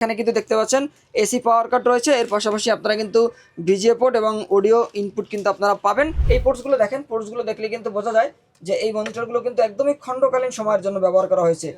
এখানে কিন্তু দেখতে পাচ্ছেন এসি পাওয়ার কাট রয়েছে, এর পাশাপাশি আপনারা কিন্তু ভিজিএ পোর্ট এবং অডিও ইনপুট কিন্তু আপনারা পাবেন। এই পোর্টসগুলো দেখেন, পোর্টসগুলো দেখলে কিন্তু বোঝা যায় যে এই মনিটরগুলো কিন্তু একদমই খণ্ডকালীন সময়ের জন্য ব্যবহার করা হয়েছে,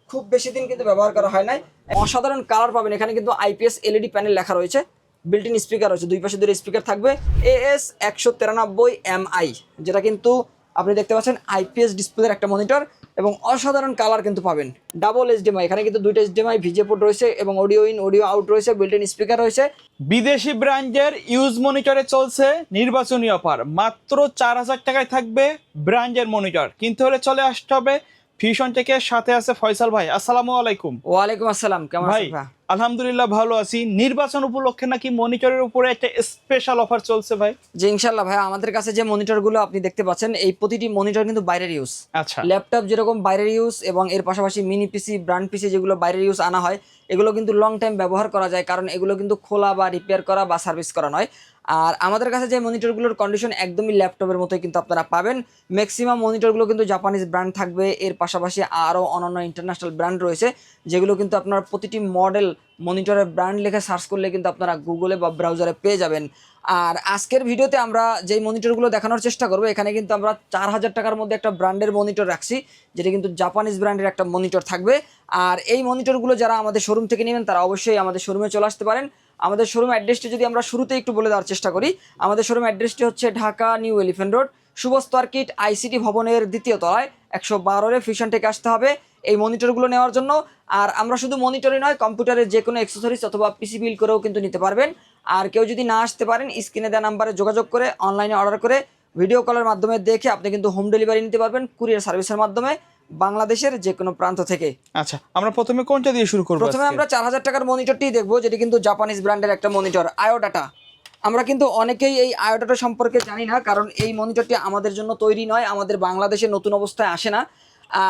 খুব বেশি দিন কিন্তু ব্যবহার করা হয় নাই। অসাধারণ কালার পাবেন। এখানে কিন্তু আইপিএস এলইডি প্যানেল লেখা রয়েছে, বিল্ট ইন স্পিকার রয়েছে, দুই পাশে দুটো স্পিকার থাকবে। AS 193MI, যেটা কিন্তু আপনি দেখতে পাচ্ছেন আইপিএস ডিসপ্লের একটা মনিটর এবং অসাধারণ কালার কিন্তু পাবেন। ডাবল HDMI, এখানে কিন্তু দুইটা HDMI ভিজিএ পোর্ট রয়েছে এবং অডিও ইন অডিও আউট রয়েছে, বিল্ট ইন স্পিকার রয়েছে। বিদেশি ব্র্যান্ডের ইউজ মনিটরে চলছে নির্বাচনী অফার, মাত্র 4000 টাকায় থাকবে ব্র্যান্ডের মনিটর। কিনতে হলে চলে আসতে হবে ফিউশন থেকে। সাথে আছে ফয়সাল ভাই, আসসালামু আলাইকুম। ওয়ালাইকুম আসসালাম, কেমন ভাই? আছেন ভাই? আলহামদুলিল্লাহ ভালো আছি। নির্বাচন উপলক্ষে নাকি মনিটরের উপরে একটা স্পেশাল অফার চলছে ভাই? জি ইনশাল্লাহ ভাই, আমাদের কাছে যে মনিটরগুলো আপনি দেখতে পাচ্ছেন এই প্রতিটি মনিটর কিন্তু বাইরের ইউজ। আচ্ছা, ল্যাপটপ যেরকম বাইরের ইউজ এবং এর পাশাপাশি মিনি পিসি, ব্র্যান্ড পিসি যেগুলো বাইরের ইউজ আনা হয়, এগুলো কিন্তু লং টাইম ব্যবহার করা যায়, কারণ এগুলো কিন্তু খোলা বা রিপেয়ার করা বা সার্ভিস করা নয়। আর আমাদের কাছে যে মনিটরগুলোর কন্ডিশন একদমই ল্যাপটপের মতোই কিন্তু আপনারা পাবেন। ম্যাক্সিমাম মনিটরগুলো কিন্তু জাপানিজ ব্র্যান্ড থাকবে, এর পাশাপাশি আরও অন্যান্য ইন্টারন্যাশনাল ব্র্যান্ড রয়েছে, যেগুলো কিন্তু আপনার প্রতিটি মডেল মনিটরের ব্র্যান্ড লিখে সার্চ করলে কিন্তু আপনারা গুগলে বা ব্রাউজারে পেয়ে যাবেন। আর আজকের ভিডিওতে আমরা যেই মনিটরগুলো দেখানোর চেষ্টা করবো, এখানে কিন্তু আমরা 4000 টাকার মধ্যে একটা ব্র্যান্ডের মনিটর রাখছি, যেটা কিন্তু জাপানিজ ব্র্যান্ডের একটা মনিটর থাকবে। আর এই মনিটরগুলো যারা আমাদের শোরুম থেকে নেবেন তারা অবশ্যই আমাদের শোরুমে চলে আসতে পারেন। আমাদের শোরুম অ্যাড্রেসটি যদি আমরা শুরুতে একটু বলে দেওয়ার চেষ্টা করি, আমাদের শোরুম অ্যাড্রেসটি হচ্ছে Dhaka New Elephant road, শুভস্ত আর্কিট ICT ভবনের দ্বিতীয় তলায় 112 ফিউশন থেকে আসতে হবে এই মনিটরগুলো নেওয়ার জন্য। আর আমরা শুধু মনিটরই নয়, কম্পিউটারের যে কোনো অ্যাক্সেসরিজ অথবা পিসি বিল করেও কিন্তু নিতে পারবেন। আর কেউ যদি না আসতে পারেন, স্ক্রিনে দেওয়া নাম্বারে যোগাযোগ করে অনলাইনে অর্ডার করে ভিডিও কলের মাধ্যমে দেখে আপনি কিন্তু হোম ডেলিভারি নিতে পারবেন কুরিয়ার সার্ভিসের মাধ্যমে বাংলাদেশের যে কোনো প্রান্ত থেকে। আচ্ছা, আমরা প্রথমে কোনটা দিয়ে শুরু করব? প্রথমে আমরা 4000 টাকার মনিটরটি দেখবো, যেটি কিন্তু জাপানিজ ব্র্যান্ডের একটা মনিটর, আয়োডাটা। আমরা কিন্তু অনেকেই এই আয়োডাটা সম্পর্কে জানি না, কারণ এই মনিটরটি আমাদের জন্য তৈরি নয়, আমাদের বাংলাদেশে নতুন অবস্থায় আসে না।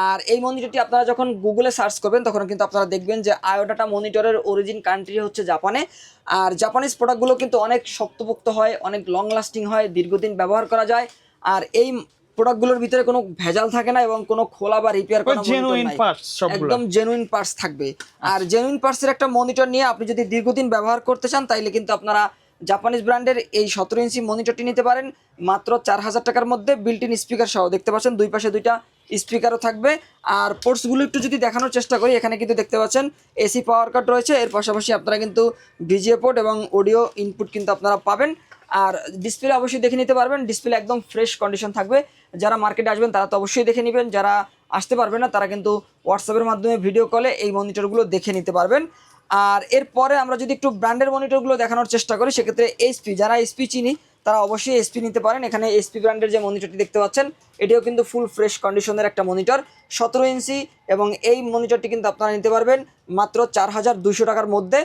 আর এই মনিটরটি আপনারা যখন গুগলে সার্চ করবেন তখন কিন্তু আপনারা দেখবেন যে আয়োডাটা মনিটরের অরিজিন কান্ট্রি হচ্ছে জাপানে। আর জাপানিজ প্রোডাক্টগুলো কিন্তু অনেক শক্তপোক্ত হয়, অনেক লং লাস্টিং হয়, দীর্ঘদিন ব্যবহার করা যায়। আর এই প্রোডাক্টগুলোর ভিতরে কোনো ভেজাল থাকে না এবং কোনো খোলা বা রিপেয়ার করা একদম জেনুইন পার্টস থাকবে। আর জেনুইন পার্টসের একটা মনিটর নিয়ে আপনি যদি দীর্ঘদিন ব্যবহার করতে চান, তাইলে কিন্তু আপনারা জাপানিজ ব্র্যান্ডের এই 17 ইঞ্চি মনিটরটি নিতে পারেন মাত্র 4000 টাকার মধ্যে, বিল্ট ইন স্পিকার সহ। দেখতে পাচ্ছেন দুই পাশে দুইটা স্পিকারও থাকবে। আর পোর্টসগুলো একটু যদি দেখানোর চেষ্টা করি, এখানে কিন্তু দেখতে পাচ্ছেন এসি পাওয়ার কাট রয়েছে, এর পাশাপাশি আপনারা কিন্তু ভিজিএ পোর্ট এবং অডিও ইনপুট কিন্তু আপনারা পাবেন। আর ডিসপ্লে অবশ্যই দেখে নিতে পারবেন, ডিসপ্লে একদম ফ্রেশ কন্ডিশন থাকবে। যারা মার্কেটে আসবেন তারা তো অবশ্যই দেখে নেবেন, যারা আসতে পারবেন না তারা কিন্তু হোয়াটসঅ্যাপের মাধ্যমে ভিডিও কলে এই মনিটরগুলো দেখে নিতে পারবেন। আর এরপরে আমরা যদি একটু ব্র্যান্ডের মনিটরগুলো দেখানোর চেষ্টা করি, সেক্ষেত্রে এইচপি, যারা এইচপি চিনি তারা অবশ্যই এইচপি নিতে পারেন। এখানে এইচপি ব্র্যান্ডের যে মনিটরটি দেখতে পাচ্ছেন, এটিও কিন্তু ফুল ফ্রেশ কন্ডিশনের একটা মনিটর, 17 ইঞ্চি, এবং এই মনিটরটি কিন্তু আপনারা নিতে পারবেন মাত্র 4200 টাকার মধ্যে।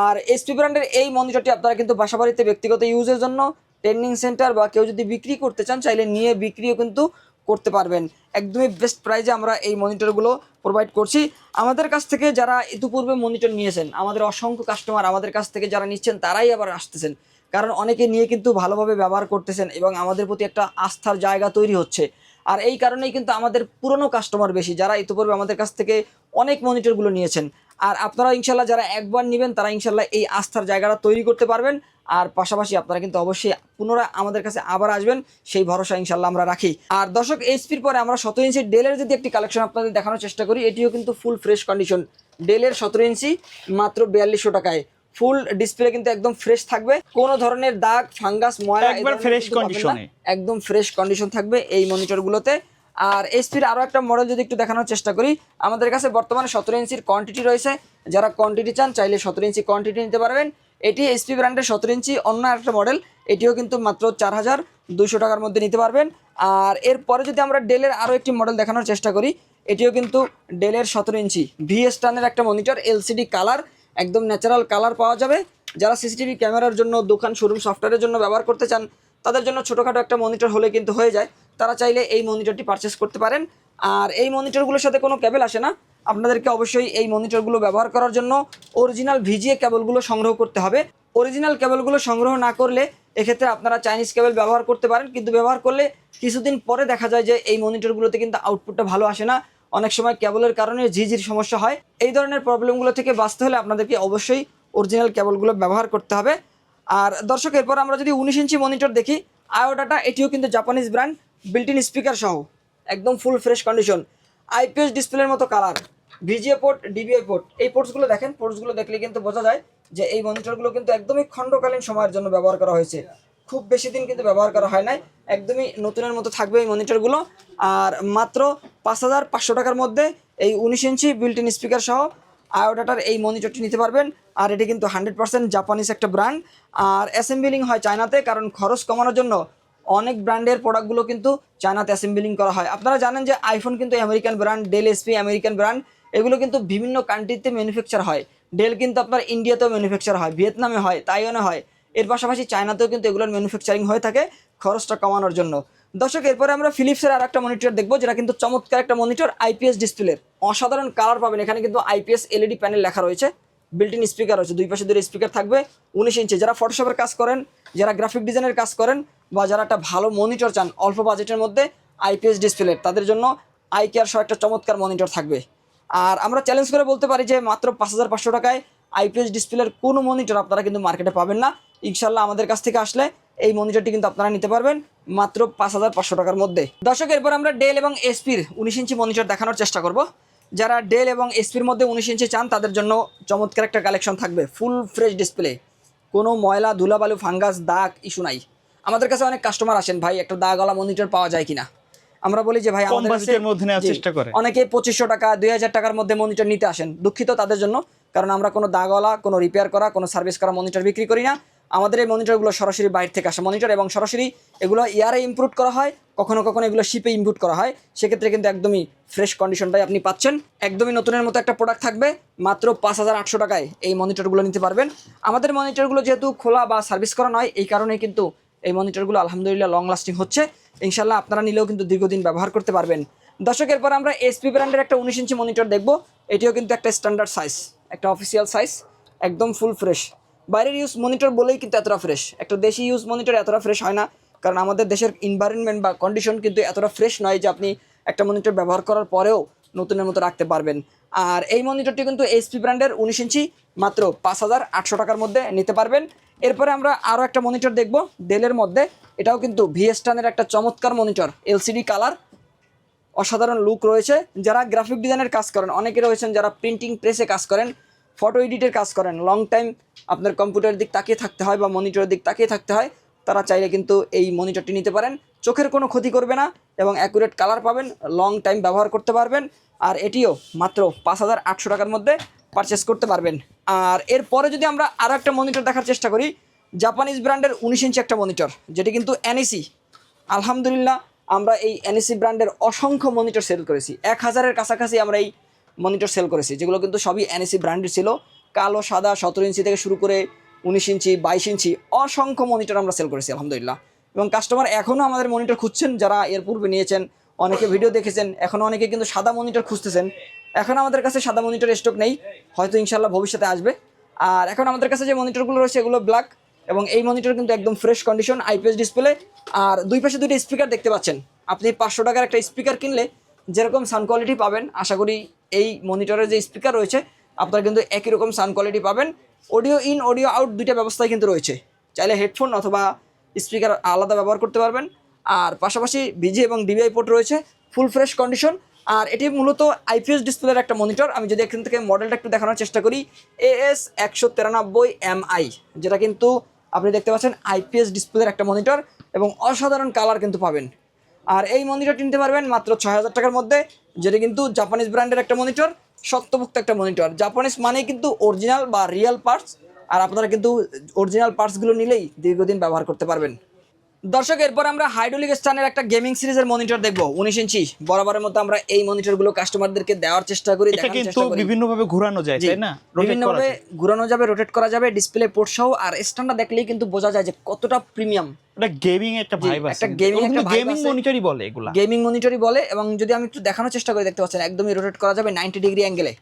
আর এইচপি ব্র্যান্ডের এই মনিটরটি আপনারা কিন্তু বাসাবাড়িতে ব্যক্তিগত ইউজের জন্য, ট্রেনিং সেন্টার বা কেউ যদি বিক্রি করতে চান চাইলে নিয়ে বিক্রিও কিন্তু করতে পারবেন। একদমই বেস্ট প্রাইজে আমরা এই মনিটরগুলো প্রোভাইড করছি। আমাদের কাছ থেকে যারা ইতিপূর্বে মনিটর নিয়েছেন, আমাদের অসংখ্য কাস্টমার আমাদের কাছ থেকে যারা নিচ্ছেন তারাই আবার আসতেছেন, কারণ অনেকে নিয়ে কিন্তু ভালোভাবে ব্যবহার করতেছেন এবং আমাদের প্রতি একটা আস্থার জায়গা তৈরি হচ্ছে। আর এই কারণেই কিন্তু আমাদের পুরনো কাস্টমার বেশি, যারা ইতিপূর্বে আমাদের কাছ থেকে অনেক মনিটরগুলো নিয়েছেন। আর আপনারা ইনশাল্লাহ যারা একবার নেবেন তারা ইনশাল্লাহ এই আস্থার জায়গাটা তৈরি করতে পারবেন। আর পাশাপাশি আপনারা কিন্তু অবশ্যই পুনরায় আমাদের কাছে আবার আসবেন, সেই ভরসা ইনশাল্লাহ আমরা রাখি। আর দর্শক, এইচপির পরে আমরা 17 ইঞ্চি ডেলের যদি একটি কালেকশন আপনাদের দেখানোর চেষ্টা করি, এটিও কিন্তু ফুল ফ্রেশ কন্ডিশন। ডেলের 17 ইঞ্চি মাত্র 4200 টাকায়, ফুল ডিসপ্লে কিন্তু একদম ফ্রেশ থাকবে, কোনো ধরনের দাগ, ফাঙ্গাস, ময়লা একদম ফ্রেশ কন্ডিশন থাকবে এই মনিটরগুলোতে। আর এইচপির আরও একটা মডেল যদি একটু দেখানোর চেষ্টা করি, আমাদের কাছে বর্তমানে 17 ইঞ্চির কোয়ান্টিটি রয়েছে, যারা কোয়ান্টিটি চান চাইলে 17 ইঞ্চি কোয়ান্টিটি নিতে পারবেন। এটি এইচপি ব্র্যান্ডের 17 ইঞ্চি, অন্য একটা মডেল, এটিও কিন্তু মাত্র 4200 টাকার মধ্যে নিতে পারবেন। আর এরপরে যদি আমরা ডেলের আরও একটি মডেল দেখানোর চেষ্টা করি, এটিও কিন্তু ডেলের 17 ইঞ্চি ভিএস টানের একটা মনিটর, এলসিডি কালার, একদম ন্যাচারাল কালার পাওয়া যাবে। যারা সিসিটিভি ক্যামেরার জন্য, দোকান, শোরুম, সফটওয়্যারের জন্য ব্যবহার করতে চান, তাদের জন্য ছোটোখাটো একটা মনিটর হলে কিন্তু হয়ে যায়, তারা চাইলে এই মনিটরটি পারচেস করতে পারেন। আর এই মনিটরগুলোর সাথে কোনো কেবল আসে না, আপনাদেরকে অবশ্যই এই মনিটরগুলো ব্যবহার করার জন্য অরিজিনাল ভিজিএ কেবলগুলো সংগ্রহ করতে হবে। অরিজিনাল কেবলগুলো সংগ্রহ না করলে এক্ষেত্রে আপনারা চাইনিজ কেবল ব্যবহার করতে পারেন, কিন্তু ব্যবহার করলে কিছুদিন পরে দেখা যায় যে এই মনিটরগুলোতে কিন্তু আউটপুটটা ভালো আসে না, অনেক সময় কেবলের কারণে ঝিঝির সমস্যা হয়। এই ধরনের প্রবলেমগুলো থেকে বাঁচতে হলে আপনাদেরকে অবশ্যই অরিজিনাল কেবলগুলো ব্যবহার করতে হবে। আর দর্শক, এরপর আমরা যদি 19 ইঞ্চি মনিটর দেখি, আয়োডাটা, এটিও কিন্তু Japanese brand, built in speaker সহ একদম ফুল ফ্রেশ কন্ডিশন, আইপিএস ডিসপ্লের মতো colour, VGA port, DBI port. এই পোর্টসগুলো দেখেন, পোর্টসগুলো দেখলে কিন্তু বোঝা যায় যে এই মনিটরগুলো কিন্তু একদমই খণ্ডকালীন সময়ের জন্য ব্যবহার করা হয়েছে, খুব বেশি দিন কিন্তু ব্যবহার করা হয় নাই, একদমই নতুনের মতো থাকবে এই মনিটরগুলো। আর মাত্র 5,500 টাকার মধ্যে এই 19 ইঞ্চি বিল্ট ইন স্পিকার সহ আয়োডাটার এই মনিটরটি নিতে পারবেন। আর এটি কিন্তু 100% জাপানিজ একটা ব্র্যান্ড, আর অ্যাসেম্বলিং হয় চায়নাতে, কারণ খরচ কমানোর জন্য অনেক ব্র্যান্ডের প্রোডাক্টগুলো কিন্তু চায়নাতে অ্যাসেম্বলিং করা হয়। আপনারা জানেন যে আইফোন কিন্তু আমেরিকান ব্র্যান্ড, ডেল এসপি আমেরিকান ব্র্যান্ড, এগুলো কিন্তু বিভিন্ন কান্ট্রিতে ম্যানুফ্যাকচার হয়। ডেল কিন্তু আপনার ইন্ডিয়াতেও ম্যানুফ্যাকচার হয়, ভিয়েতনামে হয়, তাইওয়ানে হয়, এর পাশাপাশি চায়নাতেও কিন্তু এগুলোর ম্যানুফ্যাকচারিং হয়ে থাকে খরচটা কমানোর জন্য। দর্শক, এরপরে আমরা ফিলিপসের আর একটা মনিটর দেখবো, যেটা কিন্তু চমৎকার একটা মনিটর, আইপিএস ডিসপ্লের, অসাধারণ কালার পাবেন। এখানে কিন্তু আইপিএস এলইডি প্যানেল লেখা রয়েছে, বিল্ট ইন স্পিকার রয়েছে, দুই পাশে দুটো স্পিকার থাকবে। 19 ইঞ্চি, যারা ফটোশপের কাজ করেন, যারা গ্রাফিক ডিজাইনের কাজ করেন, বা যারা একটা ভালো মনিটর চান অল্প বাজেটের মধ্যে আইপিএস ডিসপ্লের, তাদের জন্য আই কেয়ার সহ একটা চমৎকার মনিটর থাকবে। আর আমরা চ্যালেঞ্জ করে বলতে পারি যে মাত্র 5,500 টাকায় আইপিএস ডিসপ্লের কোনো মনিটর আপনারা কিন্তু মার্কেটে পাবেন না। ইনশাল্লাহ আমাদের কাছ থেকে আসলে এই মনিটরটি কিন্তু আপনারা নিতে পারবেন মাত্র 5,500 টাকার মধ্যে। দর্শক, এরপর আমরা ডেল এবং এসপির 19 ইঞ্চি মনিটর দেখানোর চেষ্টা করব। যারা ডেল এবং এসপির মধ্যে 19 ইঞ্চি চান, তাদের জন্য চমৎকার একটা কালেকশন থাকবে, ফুল ফ্রেশ ডিসপ্লে, কোনো ময়লা ধুলাবালু ফাঙ্গাস দাগ ইস্যু নাই। আমাদের কাছে অনেক কাস্টমার আসেন, ভাই একটা দাগওয়ালা মনিটর পাওয়া যায় কিনা। আমরা বলি যে ভাই কম আমাদের বাজেটের মধ্যে নেওয়ার জি, চেষ্টা করে। অনেকে 2,500 টাকা 2,000 টাকার মধ্যে মনিটর নিতে আসেন। দুঃখিত তাদের জন্য, কারণ আমরা কোনো দাগওয়ালা, কোনো রিপেয়ার করা, কোনো সার্ভিস করা মনিটর বিক্রি করি না। আমাদের এই মনিটরগুলো সরাসরি বাইরে থেকে আসা মনিটর, এবং সরাসরি এগুলো ইয়ারে ইম্পোর্ট করা হয়, কখনো কখনো এগুলো শিপে ইম্পোর্ট করা হয়। সেক্ষেত্রে কিন্তু একদমই ফ্রেশ কন্ডিশনটাই আপনি পাচ্ছেন, একদমই নতুনের মতো একটা প্রোডাক্ট থাকবে। মাত্র 5,800 টাকায় এই মনিটরগুলো নিতে পারবেন। আমাদের মনিটরগুলো যেহেতু খোলা বা সার্ভিস করা নয়, এই কারণেই কিন্তু এই মনিটরগুলো আলহামদুলিল্লাহ লং লাস্টিং হচ্ছে। ইনশাল্লাহ আপনারা নিলেও কিন্তু দীর্ঘদিন ব্যবহার করতে পারবেন। দর্শক, এরপর আমরা এসপি ব্র্যান্ডের একটা 19 ইঞ্চি মনিটর দেখবো। এটিও কিন্তু একটা স্ট্যান্ডার্ড সাইজ, একটা অফিসিয়াল সাইজ, একদম ফুল ফ্রেশ। বাইরের ইউজ মনিটর বলেই কিন্তু এতটা ফ্রেশ, একটা দেশি ইউজ মনিটর এতটা ফ্রেশ হয় না, কারণ আমাদের দেশের এনভায়রনমেন্ট বা কন্ডিশন কিন্তু এতটা ফ্রেশ নয় যে আপনি একটা মনিটর ব্যবহার করার পরেও নতুনের মতো রাখতে পারবেন। আর এই মনিটরটি কিন্তু এসপি ব্র্যান্ডের 19 ইঞ্চি, মাত্র 5,800 টাকার মধ্যে নিতে পারবেন। এরপরে আমরা আরও একটা মনিটর দেখব ডেলের মধ্যে, এটাও কিন্তু ভিএসটানের একটা চমৎকার মনিটর, এলসিডি কালার, অসাধারণ লুক রয়েছে। যারা গ্রাফিক ডিজাইনের কাজ করেন, অনেকে রয়েছেন যারা প্রিন্টিং প্রেসে কাজ করেন, ফটো এডিটের কাজ করেন, লং টাইম আপনার কম্পিউটারের দিক তাকিয়ে থাকতে হয় বা মনিটরের দিক তাকিয়ে থাকতে হয়, তারা চাইলে কিন্তু এই মনিটরটি নিতে পারেন। চোখের কোনো ক্ষতি করবে না এবং অ্যাকুরেট কালার পাবেন, লং টাইম ব্যবহার করতে পারবেন। আর এটিও মাত্র 5,800 টাকার মধ্যে পারচেস করতে পারবেন। আর এরপরে যদি আমরা আরও একটা মনিটর দেখার চেষ্টা করি, জাপানিজ ব্র্যান্ডের 19 ইঞ্চি একটা মনিটর, যেটি কিন্তু এনইসি। আলহামদুলিল্লাহ আমরা এই এনইসি ব্র্যান্ডের অসংখ্য মনিটর সেল করেছি, 1,000-এর কাছাকাছি আমরা এই মনিটর সেল করেছি, যেগুলো কিন্তু সবই এনইসি ব্র্যান্ডের ছিল। কালো, সাদা, 17 ইঞ্চি থেকে শুরু করে 19 ইঞ্চি, 22 ইঞ্চি, অসংখ্য মনিটর আমরা সেল করেছি আলহামদুলিল্লাহ। এবং কাস্টমার এখনও আমাদের মনিটর খুঁজছেন, যারা এর পূর্বে নিয়েছেন, অনেকে ভিডিও দেখেছেন, এখনও অনেকে কিন্তু সাদা মনিটর খুঁজতেছেন। এখন আমাদের কাছে সাদা মনিটর স্টক নেই, হয়তো ইনশাল্লাহ ভবিষ্যতে আসবে। আর এখন আমাদের কাছে যে মনিটরগুলো রয়েছে এগুলো ব্ল্যাক, এবং এই মনিটর কিন্তু একদম ফ্রেশ কন্ডিশন, আইপিএস ডিসপ্লে। আর দুই পাশে দুটো স্পিকার দেখতে পাচ্ছেন। আপনি 500 টাকার একটা স্পিকার কিনলে যেরকম সাউন্ড কোয়ালিটি পাবেন, আশা করি এই মনিটরের যে স্পিকার রয়েছে আপনারা কিন্তু একই রকম সাউন্ড কোয়ালিটি পাবেন। অডিও ইন, অডিও আউট দুইটা ব্যবস্থাই কিন্তু রয়েছে, চাইলে হেডফোন অথবা স্পিকার আলাদা ব্যবহার করতে পারবেন। আর পাশাপাশি ভিজি এবং ডিবিআই পোর্ট রয়েছে, ফুল ফ্রেশ কন্ডিশন। আর এটি মূলত আইপিএস ডিসপ্লের একটা মনিটর। আমি যদি এখান থেকে মডেলটা একটু দেখানোর চেষ্টা করি, AS193MI, যেটা কিন্তু আপনি দেখতে পাচ্ছেন আইপিএস ডিসপ্লের একটা মনিটর, এবং অসাধারণ কালার কিন্তু পাবেন। আর এই মনিটরটি নিতে পারবেন মাত্র 6,000 টাকার মধ্যে, যেটা কিন্তু জাপানিজ ব্র্যান্ডের একটা মনিটর, শক্তপোক্ত একটা মনিটর। জাপানিজ মানেই কিন্তু অরিজিনাল বা রিয়েল পার্টস, আর আপনারা কিন্তু অরিজিনাল পার্টসগুলো নিলেই দীর্ঘদিন ব্যবহার করতে পারবেন। দর্শক, এরপর আমরা হাইড্রোলিক স্টানের একটা গেমিং সিরিজের মনিটর দেখবো, 19 ইঞ্চি। বরাবরের মতো আমরা এই মনিটরগুলো কাস্টমারদেরকে দেওয়ার চেষ্টা করি, এটা কিন্তু বিভিন্নভাবে ঘোরানো যায়, তাই না? বিভিন্নভাবে ঘোরানো যাবে, রোটেট করা যাবে, ডিসপ্লে পোর্ট সহ। আর স্ট্যান্ডটা দেখলেই কিন্তু বোঝা যায় যে কতটা প্রিমিয়াম। এটা গেমিং একটা ভাইব আছে, একটা গেমিং মনিটরই বলে এগুলা, গেমিং মনিটরই বলে। এবং যদি আমি একটু দেখানোর চেষ্টা করি, দেখতে পাচ্ছেন একদমই রোটেট করা যাবে 90 ডিগ্রি অ্যাঙ্গেলে।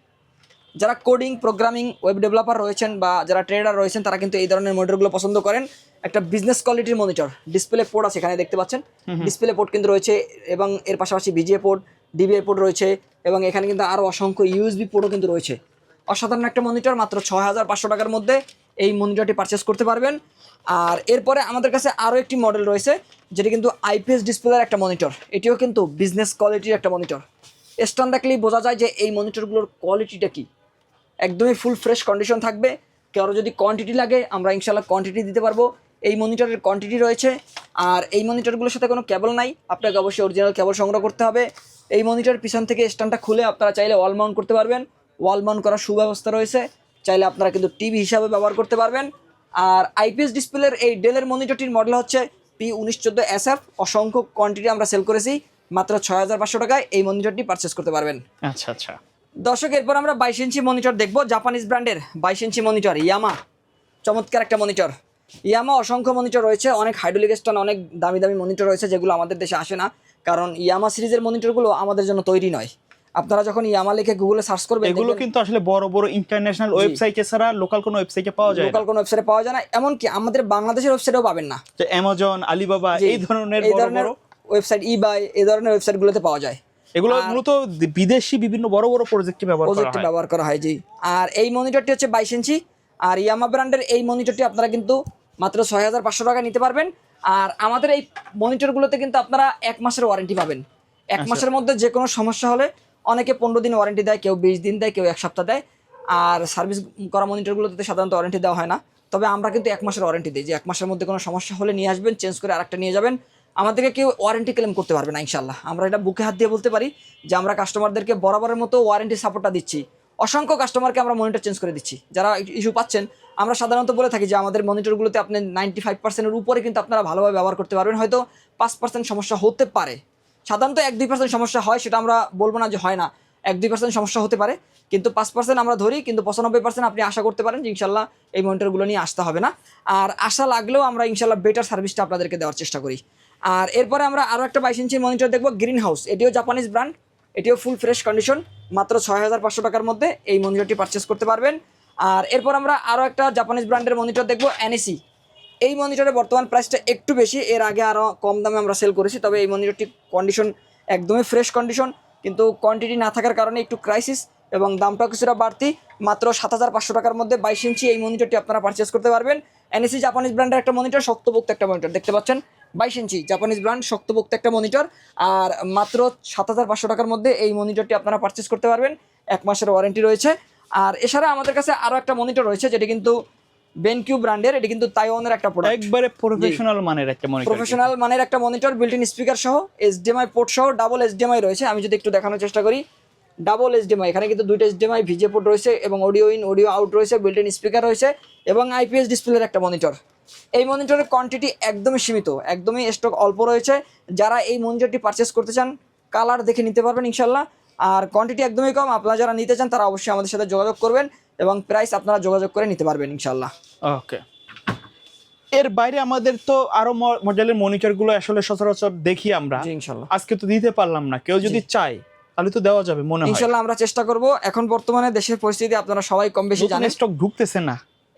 যারা কোডিং, প্রোগ্রামিং, ওয়েব ডেভেলপার রয়েছেন বা যারা ট্রেডার রয়েছেন, তারা কিন্তু এই ধরনের মনিটরগুলো পছন্দ করেন। একটা বিজনেস কোয়ালিটির মনিটর, ডিসপ্লে পোর্ট আছে এখানে দেখতে পাচ্ছেন, ডিসপ্লে পোর্ট কিন্তু রয়েছে, এবং এর পাশাপাশি ভিজিএ পোর্ট, ডিবিআই পোর্ট রয়েছে এবং এখানে কিন্তু আরও অসংখ্য ইউএসবি পোর্টও কিন্তু রয়েছে। অসাধারণ একটা মনিটর, মাত্র 6500 টাকার মধ্যে এই মনিটরটি পারচেস করতে পারবেন। আর এরপরে আমাদের কাছে আরও একটি মডেল রয়েছে যেটি কিন্তু আইপিএস ডিসপ্লের একটা মনিটর, এটিও কিন্তু বিজনেস কোয়ালিটির একটা মনিটর। স্ট্যান্ড দেখলেই বোঝা যায় যে এই মনিটরগুলোর কোয়ালিটিটা কি, একদমই ফুল ফ্রেশ কন্ডিশন থাকবে। কারো যদি কোয়ান্টিটি লাগে আমরা ইনশাল্লাহ কোয়ান্টিটি দিতে পারবো। এই মনিটরের কোয়ান্টিটি রয়েছে। আর এই মনিটরগুলোর সাথে কোনো কেবল নাই, আপনাকে অবশ্যই অরিজিনাল কেবল সংগ্রহ করতে হবে। এই মনিটরের পিছন থেকে স্ট্যান্ডটা খুলে আপনারা চাইলে ওয়াল মাউন্ট করতে পারবেন, ওয়াল মাউন্ট করার সুব্যবস্থা রয়েছে, চাইলে আপনারা কিন্তু টিভি হিসাবে ব্যবহার করতে পারবেন। আর আইপিএস ডিসপ্লের এই ডেলের মনিটরটির মডেল হচ্ছে P1914SF, অসংখ্য কোয়ান্টিটি আমরা সেল করেছি, মাত্র 6500 টাকায় এই মনিটরটি পারচেস করতে পারবেন। আচ্ছা আচ্ছা দর্শক, এরপর আমরা 22 ইঞ্চি মনিটর দেখবো, জাপানিজ ব্র্যান্ডের 22 ইঞ্চি মনিটর ইয়ামা। চমৎকার একটা মনিটর। ইয়ামা অসংখ্য মনিটর রয়েছে, অনেক হাইড্রোলিক স্ট্যান্ড, অনেক দামি দামি মনিটর রয়েছে যেগুলো আমাদের দেশে আসে না, কারণ ইয়ামা সিরিজের মনিটরগুলো আমাদের জন্য তৈরি নয়। আপনারা যখন ইয়ামা লিখে গুগলে সার্চ করবেন এগুলো কিন্তু আসলে বড় বড় ইন্টারন্যাশনাল ওয়েবসাইটে ছাড়া লোকাল কোনো ওয়েবসাইটে পাওয়া যায় না, লোকাল কোনো ওয়েবসাইটে পাওয়া যায় না, এমনকি আমাদের বাংলাদেশের ওয়েবসাইটেও পাবেন না। যে অ্যামাজন, আলিবাবা এই ধরনের বড় বড় ওয়েবসাইট, ইবাই এই ধরনের ওয়েবসাইটগুলোতে পাওয়া যায়। এগুলো মূলত বিদেশি বিভিন্ন বড় বড় প্রজেক্টে ব্যবহার করা হয়। জি। আর এই মনিটরটি হচ্ছে 22 ইঞ্চি। আর ইয়ামা ব্র্যান্ডের এই মনিটরটি আপনারা কিন্তু মাত্র 6500 টাকা নিতে পারবেন। আর আমাদের এই মনিটরগুলোতে কিন্তু আপনারা 1 মাসের ওয়ারেন্টি পাবেন। 1 মাসের মধ্যে যে কোনো সমস্যা হলে, অনেকে 15 দিন ওয়ারেন্টি দেয়, কেউ 20 দিন দেয়, কেউ 1 সপ্তাহ দেয়। আর সার্ভিস করা মনিটরগুলোতে সাধারণত ওয়ারেন্টি দেওয়া হয় না, তবে আমরা কিন্তু 1 মাসের ওয়ারেন্টি দিই, যে 1 মাসের মধ্যে কোনো সমস্যা হলে নিয়ে আসবেন, চেঞ্জ করে আরেকটা নিয়ে যাবেন। আমাদেরকে কেউ ওয়ারেন্টি ক্লেম করতে পারবে না ইনশাল্লাহ। আমরা এটা বুকে হাত দিয়ে বলতে পারি যে আমরা কাস্টমারদেরকে বরাবরের মতো ওয়ারেন্টি সাপোর্টটা দিচ্ছি। অসংখ্য কাস্টমারকে আমরা মনিটর চেঞ্জ করে দিচ্ছি যারা ইস্যু পাচ্ছেন। আমরা সাধারণত বলে থাকি যে আমাদের মনিটরগুলোতে আপনি 95%-এর উপরে কিন্তু আপনারা ভালোভাবে ব্যবহার করতে পারবেন। হয়তো 5% সমস্যা হতে পারে, সাধারণত 1-2% সমস্যা হয়, সেটা আমরা বলবো না যে হয় না, 1-2% সমস্যা হতে পারে, কিন্তু 5% আমরা ধরি, কিন্তু 95% আপনি আশা করতে পারেন যে ইনশাল্লাহ এই মনিটরগুলো নিয়ে আসতে হবে না। আর আশা লাগলেও আমরা ইনশাল্লাহ বেটার সার্ভিসটা আপনাদেরকে দেওয়ার চেষ্টা করি। আর এরপরে আমরা আরও একটা 22 ইঞ্চির মনিটর দেখবো, গ্রিন হাউস। এটিও জাপানিজ ব্র্যান্ড, এটিও ফুল ফ্রেশ কন্ডিশন, মাত্র 6500 টাকার মধ্যে এই মনিটরটি পারচেস করতে পারবেন। আর এরপর আমরা আরও একটা জাপানিজ ব্র্যান্ডের মনিটর দেখবো, NEC। এই মনিটরের বর্তমান প্রাইসটা একটু বেশি, এর আগে আরও কম দামে আমরা সেল করেছি, তবে এই মনিটরটি কন্ডিশন একদমই ফ্রেশ কন্ডিশন, কিন্তু কোয়ান্টিটি না থাকার কারণে একটু ক্রাইসিস এবং দামটাও কিছুটা বাড়তি। মাত্র 7500 টাকার মধ্যে 22 ইঞ্চি এই মনিটরটি আপনারা পারচেস করতে পারবেন। NEC জাপানিজ ব্র্যান্ডের একটা মনিটর, শক্তপোক্ত একটা মনিটর দেখতে পাচ্ছেন, 22 ইঞ্চি জাপানিজ ব্র্যান্ড, শক্তপোক্ত একটা মনিটর। আর মাত্র 7500 টাকার মধ্যে এই মনিটরটি আপনারা পারচেস করতে পারবেন, 1 মাসের ওয়ারেন্টি রয়েছে। আর এছাড়া আমাদের কাছে আরও একটা মনিটর রয়েছে যেটি কিন্তু বেনকিউ ব্র্যান্ডের, এটি কিন্তু তাইওয়ানের একটা প্রোডাক্ট, একবারে প্রফেশনাল মানের একটা মনিটর, প্রফেশনাল মানের একটা মনিটর, বিল্ট ইন স্পিকার সহ, HDMI পোর্ট সহ, ডাবল HDMI রয়েছে। আমি যদি একটু দেখানোর চেষ্টা করি, ডাবল HDMI, এখানে কিন্তু 2টা HDMI ভিজে পোর্ট রয়েছে এবং অডিও ইন অডিও আউট রয়েছে, বিল্ট ইন স্পিকার রয়েছে এবং IPS ডিসপ্লের একটা মনিটর। এই মনিটরের কোয়ান্টিটি একদমই সীমিত, একদমই স্টক অল্প রয়েছে। যারা এই মনিটরটি পারচেস করতে চান কালার দেখে নিতে পারবেন ইনশাল্লাহ। আর কোয়ান্টিটি একদমই কম, আপনারা যারা নিতে চান তারা অবশ্যই আমাদের সাথে যোগাযোগ করবেন এবং প্রাইস আপনারা যোগাযোগ করে নিতে পারবেন ইনশাল্লাহ। ওকে। এর বাইরে আমাদের তো আরো মডেলের মনিটরগুলো আসলে সচরাচর দেখি আমরা, ইনশাল্লাহ আজকে তো দিতে পারলাম না, কেউ যদি চায় তাহলে তো দেওয়া যাবে মনে হয়। ইনশাল্লাহ আমরা চেষ্টা করব। এখন বর্তমানে দেশের পরিস্থিতি আপনারা সবাই কম বেশি জানেন, স্টক ঢুকতেছে না,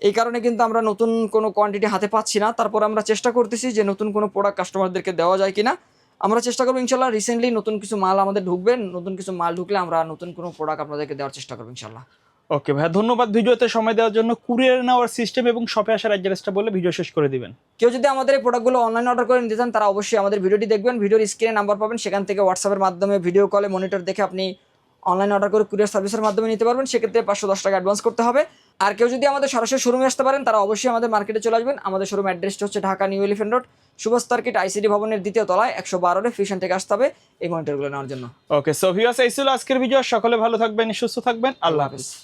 এই কারণে কিন্তু আমরা নতুন কোনো কোয়ান্টিটি হাতে পাচ্ছি না। তারপর আমরা চেষ্টা করতেছি যে নতুন কোনো প্রোডাক্ট কাস্টমারদেরকে দেওয়া যায় কিনা। আমরা চেষ্টা করবো ইনশাল্লাহ, রিসেন্টলি নতুন কিছু মাল আমাদের ঢুকবে, নতুন কিছু মাল ঢুকলে আমরা নতুন কোনো প্রোডাক্ট আপনাদেরকে দেওয়ার চেষ্টা করবো ইনশাল্লাহ। ওকে ভাই, ধন্যবাদ ভিডিওতে সময় দেওয়ার জন্য। কুরিয়ার নেওয়ার সিস্টেম এবং শপে আসার অ্যাড্রেসটা বলে ভিডিও শেষ করে দিবেন। কেউ যদি আমাদের এই প্রোডাক্টগুলো অনলাইন অর্ডার করে নিতে চান তারা অবশ্যই আমাদের ভিডিওটি দেখবেন, ভিডিওর স্ক্রিনে নাম্বার পাবেন, সেখান থেকে হোয়াটসঅ্যাপের মাধ্যমে ভিডিও কলে মনিটর দেখে আপনি অনলাইন অর্ডার করে কুরিয়ার সার্ভিসের মাধ্যমে নিতে পারবেন। সেক্ষেত্রে 510 টাকা অ্যাডভান্স করতে হবে। আর কেউ যদি আমাদের সরাসরি শোরুমে আসতে পারেন তারা অবশ্যই আমাদের মার্কেটে চলে আসবেন। আমাদের শোরুম অ্যাড্রেসটা হচ্ছে Dhaka New Elephant Road, Subhash Circuit, ICD ভবনের 2য় তলায় 112 ফিউশন থেকে আসতে হবে এই মনিটরগুলো নেওয়ার জন্য। ওকে, সো ভিউয়ার্স, এই ছিল আজকের ভিডিও। সকলে ভালো থাকবেন, সুস্থ থাকবেন, আল্লাহ হাফেজ।